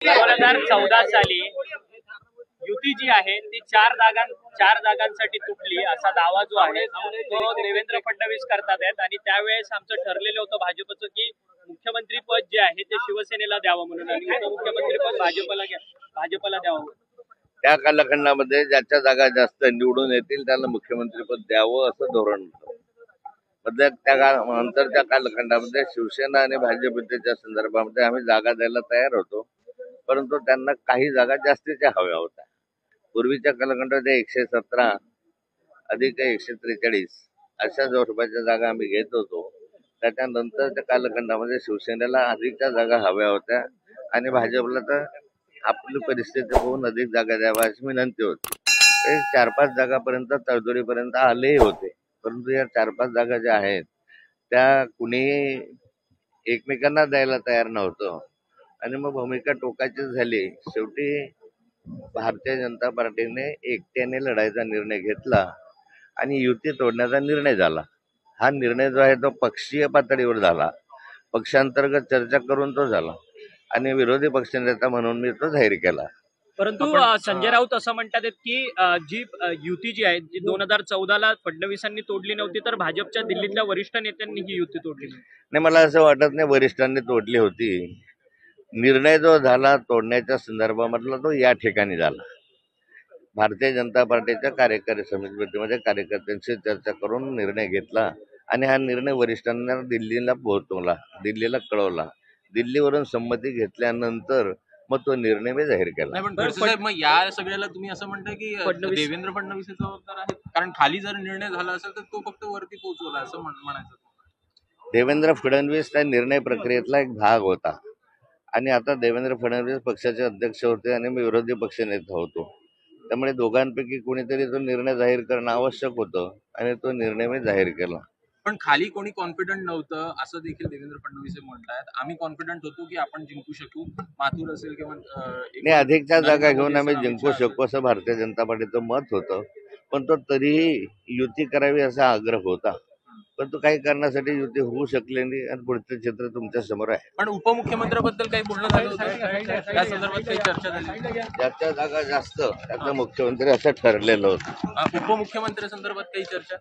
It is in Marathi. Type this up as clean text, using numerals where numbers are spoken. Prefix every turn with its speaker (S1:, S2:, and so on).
S1: 2014 साली युती जी आहे ती चार जागांसाठी तुटली असा दावा जो आहे तो देवेंद्र फडणवीस करतात आहेत आणि त्यावेळेस आमचं ठरलेलं होतं भाजपचं की मुख्यमंत्री पद जे आहे ते शिवसेनेला द्यावं म्हणून आणि उपमुख्यमंत्री पद भाजपला द्यावं।
S2: त्या कालखंडामध्ये ज्याच्या जागा जास्त निवडून येतील त्याला मुख्यमंत्री पद द्यावं असं धोरण होतं। म्हणजे नंतरच्या कालखंडामध्ये शिवसेना आणि भाजपच्या संदर्भामध्ये आम्ही जागा द्यायला तयार होतो, परंतु त्यांना काही जागा जास्तीच्या हव्या होत्या। पूर्वीच्या कालखंडामध्ये 117 अधिक 143 अशा स्वरूपाच्या जागा आम्ही घेत होतो। त्याच्यानंतरच्या कालखंडामध्ये शिवसेनेला अधिकच्या जागा हव्या होत्या आणि भाजपला तर आपली परिस्थिती पाहून अधिक जागा द्यावा अशी विनंती होती। 4-5 जागापर्यंत तडजोडीपर्यंत आलेही होते, परंतु या 4-5 जागा ज्या आहेत त्या कुणी एकमेकांना द्यायला तयार नव्हतं आणि मग भूमिका टोकाची झाली। शेवटी भारतीय जनता पार्टीने एकट्याने लढायचा निर्णय घेतला आणि युती तोडण्याचा निर्णय झाला। हा निर्णय जो आहे तो पक्षीय पातळीवर झाला, पक्षांतर्गत चर्चा करून तो झाला आणि विरोधी पक्षनेता म्हणून मी तो जाहीर केला।
S1: परंतु संजय राऊत असं म्हणतात की जी युती जी आहे 2014ला फडणवीसांनी तोडली नव्हती तर भाजपच्या दिल्लीतल्या वरिष्ठ नेत्यांनी ही युती तोडली
S2: नाही, मला असं वाटत नाही वरिष्ठांनी तोडली होती। निर्णय जो झाला तोडण्याच्या संदर्भामधला तो या ठिकाणी झाला। भारतीय जनता पार्टीच्या कार्यकारी समितीमध्ये कार्यकर्त्यांशी चर्चा करून निर्णय घेतला आणि हा निर्णय वरिष्ठांना दिल्लीला पोहोचवला, दिल्लीला कळवला। दिल्लीवरून संमती घेतल्यानंतर मग तो निर्णय मी जाहीर केला।
S3: मग या सगळ्याला तुम्ही असं म्हणताय की देवेंद्र फडणवीस जबाबदार आहेत, कारण खाली जर निर्णय झाला असेल तर तो फक्त वरती पोहोचवला असं म्हणायचं।
S2: देवेंद्र फडणवीस त्या निर्णय प्रक्रियेतला एक भाग होता आणि आता देवेंद्र फडणवीस पक्षाचे अध्यक्ष होते आणि मी विरोधी पक्षनेता होतो, त्यामुळे दोघांपैकी कोणीतरी तो निर्णय जाहीर करणं आवश्यक होतं आणि तो निर्णय मी जाहीर केला।
S3: पण खाली कोणी कॉन्फिडंट नव्हतं असं देखील देवेंद्र फडणवीस म्हणतात। आम्ही कॉन्फिडंट होतो की आपण जिंकू शकू, माथूर असेल किंवा
S2: नाही, अधिकच्या जागा घेऊन आम्ही जिंकू शकू असं भारतीय जनता पार्टीचं मत होतं, पण तो तरीही युती करावी असा आग्रह होता, पण तो काही कारणासाठी युती होऊ शकली नाही आणि पुढचं चित्र तुमच्या समोर आहे।
S3: पण उपमुख्यमंत्र्याबद्दल काही बोलणं झालं होतं, या संदर्भात काही चर्चा झाली?
S2: ज्याच्या जागा जास्त त्याचा मुख्यमंत्री असं ठरलेलं होतं।
S3: उपमुख्यमंत्री संदर्भात काही चर्चा?